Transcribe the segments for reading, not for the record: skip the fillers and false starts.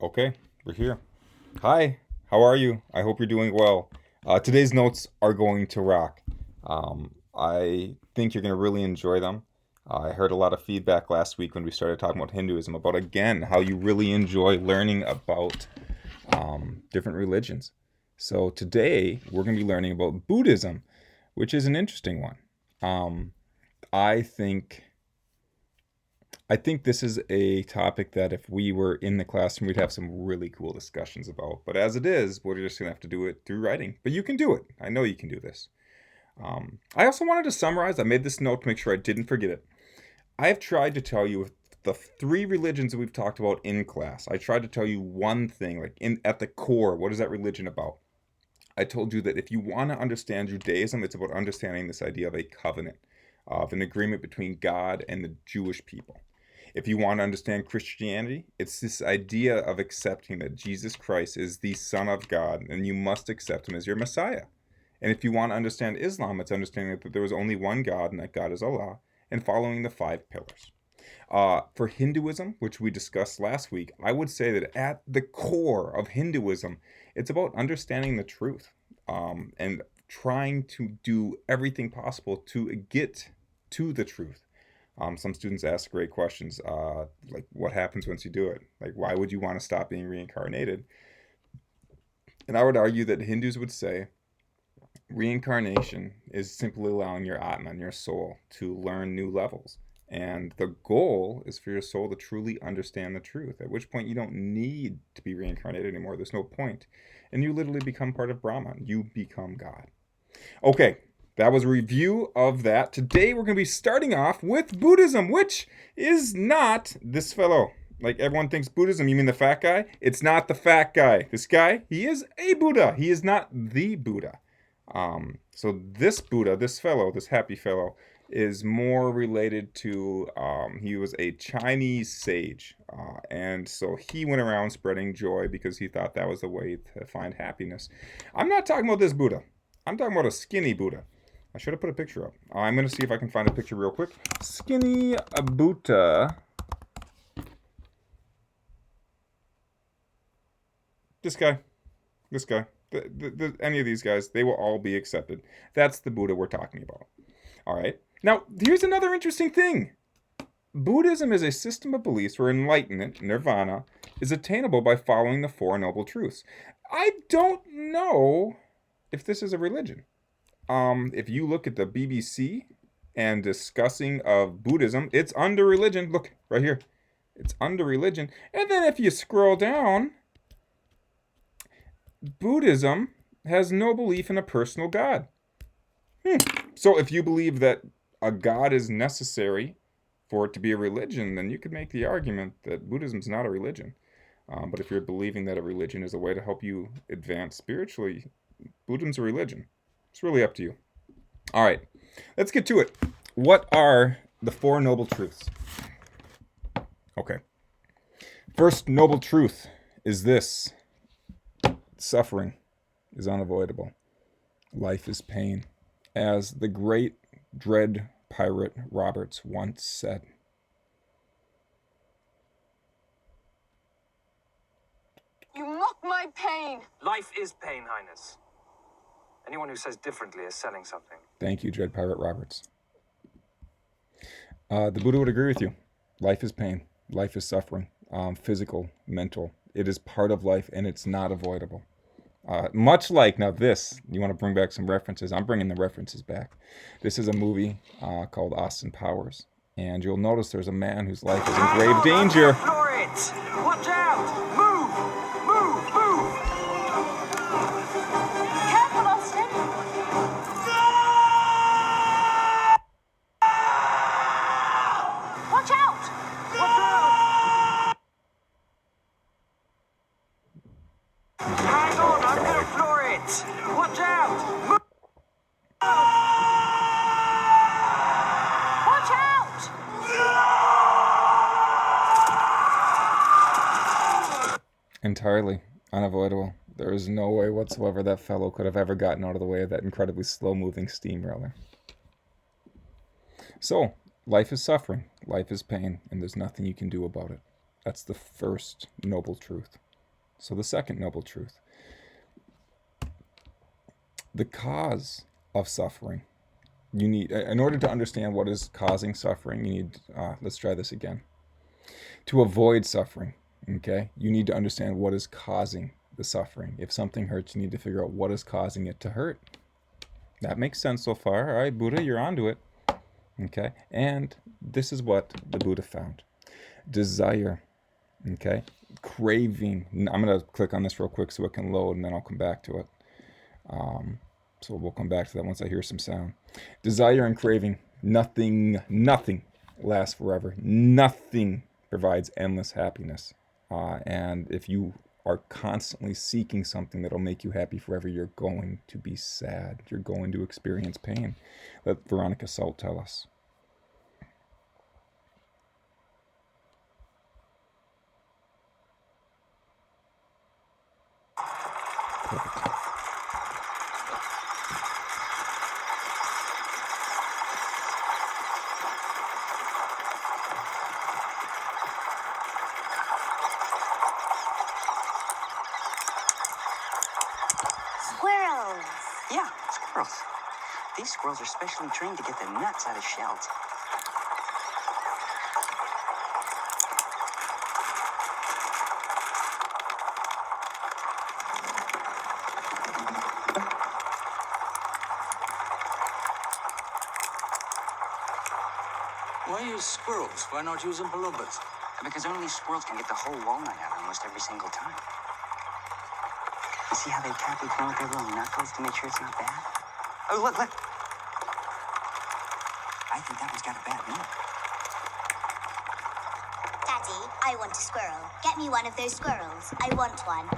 Okay, we're here. Hi, how are you? I hope you're doing well. Today's notes are going to rock. I think you're going to really enjoy them. I heard a lot of feedback last week when we started talking about Hinduism, about again how you really enjoy learning about different religions. So today we're going to be learning about Buddhism, which is an interesting one. Um, I think I think this is a topic that if we were in the classroom, we'd have some really cool discussions about. But as it is, we're just going to have to do it through writing. But you can do it. I know you can do this. I also wanted to summarize. I made this note to make sure I didn't forget it. I have tried to tell you the three religions that we've talked about in class. I tried to tell you one thing, like at the core, what is that religion about? I told you that if you want to understand Judaism, it's about understanding this idea of a covenant, of an agreement between God and the Jewish people. If you want to understand Christianity, it's this idea of accepting that Jesus Christ is the Son of God and you must accept him as your Messiah. And if you want to understand Islam, it's understanding that there is only one God and that God is Allah, and following the 5 pillars. For Hinduism, which we discussed last week, I would say that at the core of Hinduism, it's about understanding the truth and trying to do everything possible to get to the truth. Some students ask great questions, like what happens once you do it? Like, why would you want to stop being reincarnated? And I would argue that Hindus would say reincarnation is simply allowing your Atman, your soul, to learn new levels. And the goal is for your soul to truly understand the truth, at which point you don't need to be reincarnated anymore. There's no point. And you literally become part of Brahman. You become God. Okay, that was a review of that. Today we're going to be starting off with Buddhism, which is not this fellow. Like everyone thinks Buddhism, you mean the fat guy? It's not the fat guy. This guy, he is a Buddha. He is not the Buddha. So this Buddha, this fellow, this happy fellow, is more related to, he was a Chinese sage. And so he went around spreading joy because he thought that was the way to find happiness. I'm not talking about this Buddha. I'm talking about a skinny Buddha. I should have put a picture up. I'm going to see if I can find a picture real quick. Skinny Buddha. This guy. Any of these guys, they will all be accepted. That's the Buddha we're talking about. All right. Now, here's another interesting thing. Buddhism is a system of beliefs where enlightenment, nirvana, is attainable by following the 4 Noble Truths. I don't know if this is a religion. If you look at the BBC and discussing of Buddhism, it's under religion. Look, right here. It's under religion. And then if you scroll down, Buddhism has no belief in a personal God. So if you believe that a God is necessary for it to be a religion, then you could make the argument that Buddhism is not a religion. But if you're believing that a religion is a way to help you advance spiritually, Buddhism's a religion. It's really up to you. All right, let's get to it. What are the 4 Noble Truths? Okay. First noble truth is this. Suffering is unavoidable. Life is pain. As the great Dread Pirate Roberts once said. You mock my pain. Life is pain, Highness. Anyone who says differently is selling something. Thank you, Dread Pirate Roberts. The Buddha would agree with you. Life is pain. Life is suffering. Physical, mental. It is part of life and it's not avoidable. Much like, now this, you want to bring back some references. I'm bringing the references back. This is a movie called Austin Powers. And you'll notice there's a man whose life is in grave danger. Watch out! Move! Move! Move! Careful, Austin. Watch out! Watch out! Hang on, I'm gonna floor it! Watch out! Move! Watch out! Entirely unavoidable. There is no way whatsoever that fellow could have ever gotten out of the way of that incredibly slow-moving steamroller. So, life is suffering, life is pain, and there's nothing you can do about it. That's the first noble truth. So the second noble truth, the cause of suffering. You need, in order to understand what is causing suffering, you need, let's try this again. To avoid suffering, okay, you need to understand what is causing the suffering. If something hurts, you need to figure out what is causing it to hurt. That makes sense so far. All right, Buddha, you're onto it. Okay, and this is what the Buddha found. Desire, okay, craving. I'm going to click on this real quick so it can load, and then I'll come back to it. So we'll come back to that once I hear some sound. Desire and craving, nothing lasts forever. Nothing provides endless happiness. And if you are constantly seeking something that'll make you happy forever, you're going to be sad. You're going to experience pain. Let Veronica Salt tell us. Perfect. Squirrels. Yeah, squirrels. These squirrels are specially trained to get the nuts out of shells. Why use squirrels? Why not use umbrellas? Because only squirrels can get the whole walnut out almost every single time. You see how they tap each one with their little knuckles to make sure it's not bad? Oh, look. I think that one's got a bad nut. Daddy, I want a squirrel. Get me one of those squirrels. I want one.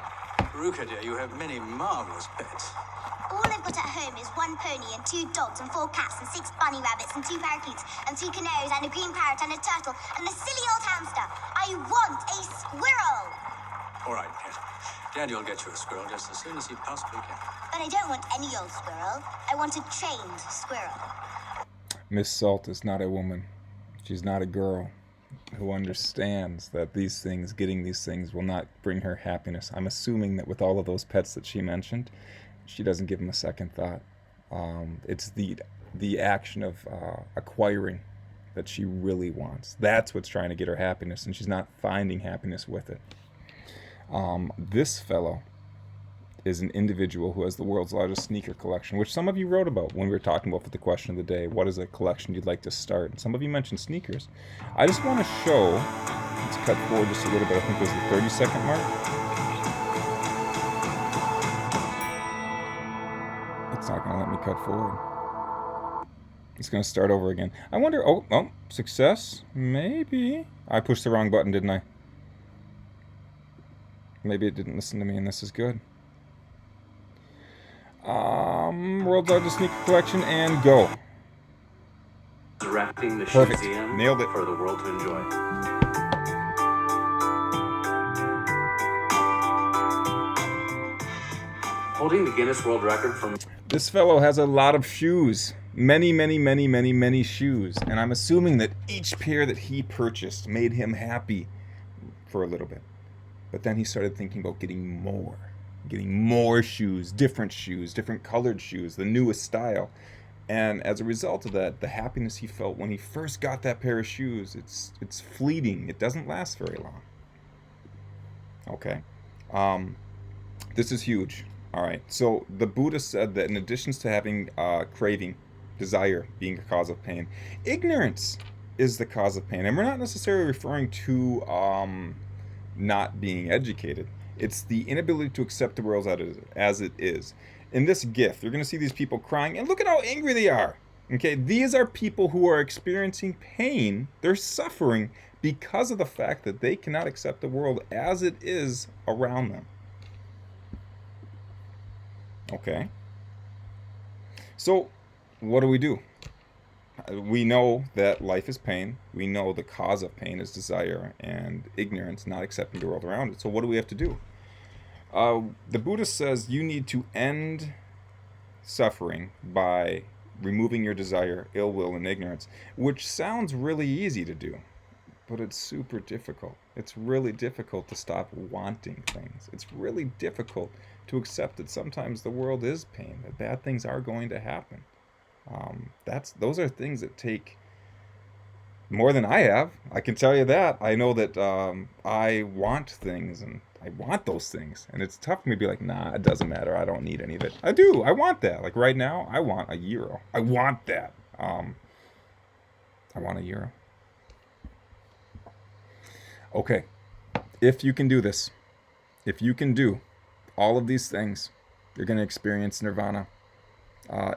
Ruka, dear, you have many marvelous pets. All I've got at home is one pony and 2 dogs and 4 cats and 6 bunny rabbits and 2 parakeets and 3 canaries and a green parrot and a turtle and a silly old hamster. I want a squirrel! All right, pet. Daddy will get you a squirrel just as soon as he possibly can. But I don't want any old squirrel. I want a trained squirrel. Miss Salt is not a woman. She's not a girl who understands that these things, getting these things, will not bring her happiness. I'm assuming that with all of those pets that she mentioned, she doesn't give them a second thought. It's the action of acquiring that she really wants. That's what's trying to get her happiness, and she's not finding happiness with it. This fellow is an individual who has the world's largest sneaker collection, which some of you wrote about when we were talking about for the question of the day. What is a collection you'd like to start? And some of you mentioned sneakers. I just want to show, let's cut forward just a little bit, I think it was the 30-second mark. It's not going to let me cut forward. It's going to start over again. I wonder, oh, success? Maybe. I pushed the wrong button, didn't I? Maybe it didn't listen to me, and this is good. World's largest sneaker collection, and go. Directing the Perfect. museum Nailed it. for the world to enjoy. Holding the Guinness World Record from... This fellow has a lot of shoes. Many shoes. And I'm assuming that each pair that he purchased made him happy for a little bit. But then he started thinking about getting more shoes, different colored shoes, the newest style. And as a result of that, the happiness he felt when he first got that pair of shoes, it's fleeting. It doesn't last very long. Okay. This is huge. All right. So the Buddha said that in addition to having craving, desire being a cause of pain, ignorance is the cause of pain. And we're not necessarily referring to not being educated. It's the inability to accept the world as it is. In this gift, you're going to see these people crying, and look at how angry they are. Okay, these are people who are experiencing pain. They're suffering because of the fact that they cannot accept the world as it is around them. Okay. So, what do? We know that life is pain. We know the cause of pain is desire and ignorance, not accepting the world around it. So what do we have to do? The Buddha says you need to end suffering by removing your desire, ill will, and ignorance, which sounds really easy to do. but it's super difficult. It's really difficult to stop wanting things. It's really difficult to accept that sometimes the world is pain, that bad things are going to happen. Those are things that take more than I have. I can tell you that. I know that I want things, and I want those things. And it's tough for me to be like, nah, it doesn't matter. I don't need any of it. I do. I want that. Like right now, I want a euro. I want that. I want a euro. Okay. If you can do this, if you can do all of these things, you're going to experience nirvana.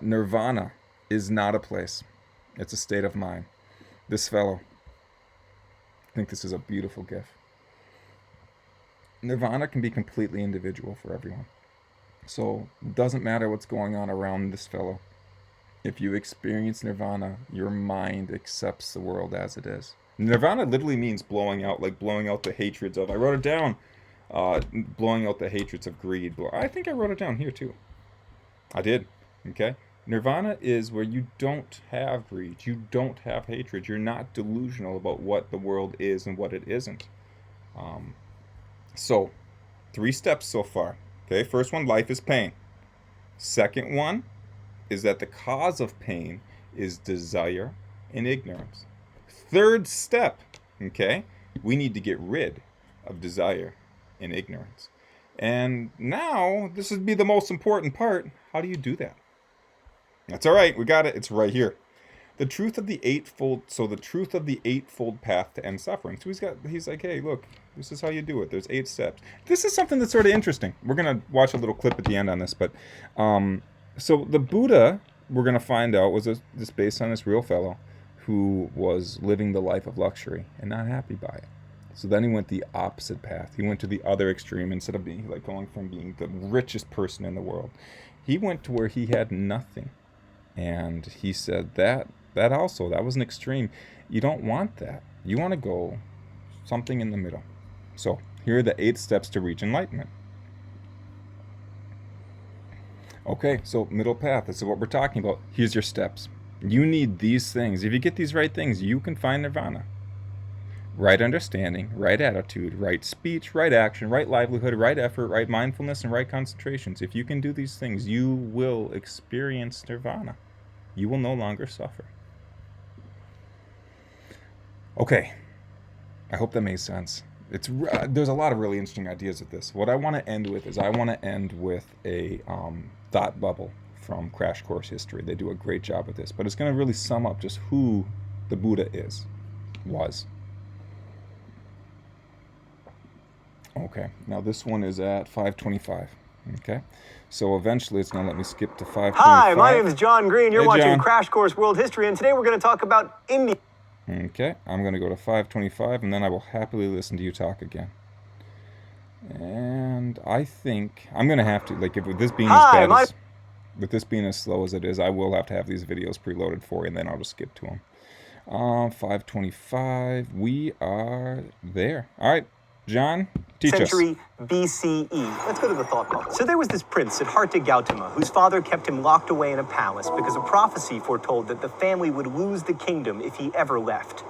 Nirvana is not a place. It's a state of mind. This fellow, I think this is a beautiful gift. Nirvana can be completely individual for everyone. So it doesn't matter what's going on around this fellow. If you experience nirvana, your mind accepts the world as it is. Nirvana literally means blowing out, like blowing out the hatreds of, I wrote it down, blowing out the hatreds of greed. I think I wrote it down here too. I did, okay? Nirvana is where you don't have greed, you don't have hatred, you're not delusional about what the world is and what it isn't. So, 3 steps so far. Okay, first one, life is pain. Second one is that the cause of pain is desire and ignorance. Third step, okay, we need to get rid of desire and ignorance. And now, this would be the most important part. How do you do that? That's all right. We got it. It's right here. The truth of the eightfold path to end suffering. So he's like, hey, look, this is how you do it. There's 8 steps. This is something that's sort of interesting. We're going to watch a little clip at the end on this. But so the Buddha, we're going to find out, was this based on this real fellow who was living the life of luxury and not happy by it. So then he went the opposite path. He went to the other extreme. Instead of being like going from being the richest person in the world, he went to where he had nothing. And he said that was an extreme. You don't want that. You want to go something in the middle. So here are the 8 steps to reach enlightenment. Okay, so middle path. This is what we're talking about. Here's your steps. You need these things. If you get these right things, you can find nirvana. Right understanding, right attitude, right speech, right action, right livelihood, right effort, right mindfulness, and right concentrations. If you can do these things, you will experience nirvana. You will no longer suffer. Okay, I hope that made sense. There's a lot of really interesting ideas with this. What I want to end with is a thought bubble from Crash Course History. They do a great job with this, but it's going to really sum up just who the Buddha was. Okay, now this one is at 525. Okay, so eventually it's going to let me skip to 525. Hi, my name is John Green. You're watching John. Crash Course World History, and today we're going to talk about India. Okay, I'm going to go to 525, and then I will happily listen to you talk again. And I think I'm going to have to, like, with this being with this being as slow as it is, I will have to have these videos preloaded for you, and then I'll just skip to them. 525, we are there. All right. John, teach us. Century BCE. Let's go to the thought bubble. So there was this prince, Siddhartha Gautama, whose father kept him locked away in a palace because a prophecy foretold that the family would lose the kingdom if he ever left.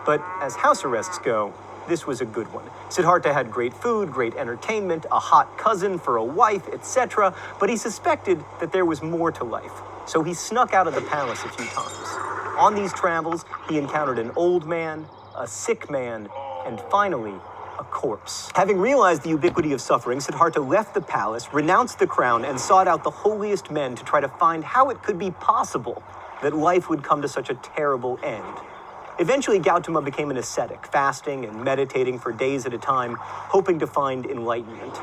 But as house arrests go, this was a good one. Siddhartha had great food, great entertainment, a hot cousin for a wife, etc. But he suspected that there was more to life. So he snuck out of the palace a few times. On these travels, he encountered an old man, a sick man, and finally, a corpse. Having realized the ubiquity of suffering, Siddhartha left the palace, renounced the crown, and sought out the holiest men to try to find how it could be possible that life would come to such a terrible end. Eventually, Gautama became an ascetic, fasting and meditating for days at a time, hoping to find enlightenment.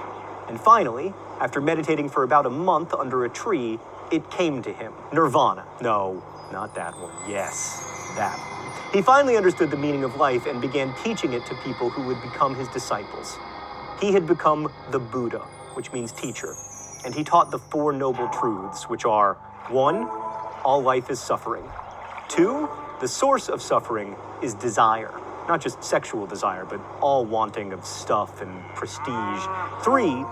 And finally, after meditating for about a month under a tree, it came to him. Nirvana. No, not that one. Yes, that one. He finally understood the meaning of life and began teaching it to people who would become his disciples. He had become the Buddha, which means teacher, and he taught the 4 noble truths, which are 1, all life is suffering. 2, the source of suffering is desire, not just sexual desire, but all wanting of stuff and prestige. 3,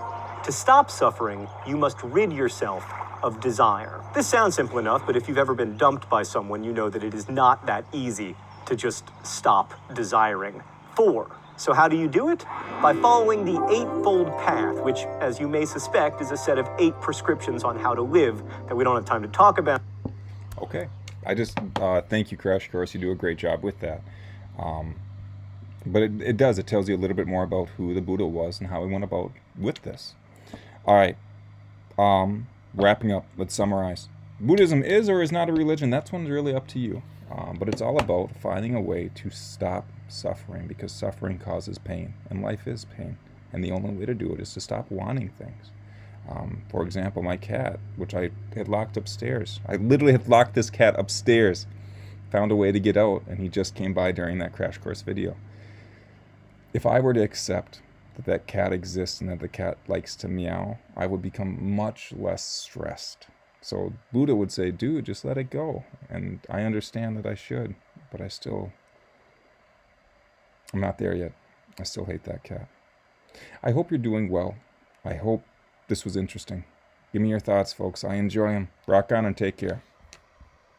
to stop suffering, you must rid yourself of desire. This sounds simple enough, but if you've ever been dumped by someone, you know that it is not that easy to just stop desiring. 4. So how do you do it? By following the Eightfold Path, which, as you may suspect, is a set of 8 prescriptions on how to live that we don't have time to talk about. Okay. I just thank you, Crash Course. You do a great job with that. But it does. It tells you a little bit more about who the Buddha was and how he went about with this. All right. Wrapping up, let's summarize. Buddhism is or is not a religion. That's one's really up to you. But it's all about finding a way to stop suffering, because suffering causes pain, and life is pain. And the only way to do it is to stop wanting things. For example, my cat, which I had locked upstairs. I literally had locked this cat upstairs. Found a way to get out, and he just came by during that Crash Course video. If I were to accept that that cat exists and that the cat likes to meow, I would become much less stressed. So Buddha would say, dude, just let it go. And I understand that I should, but I'm not there yet. I still hate that cat. I hope you're doing well. I hope this was interesting. Give me your thoughts, folks. I enjoy them. Rock on and take care.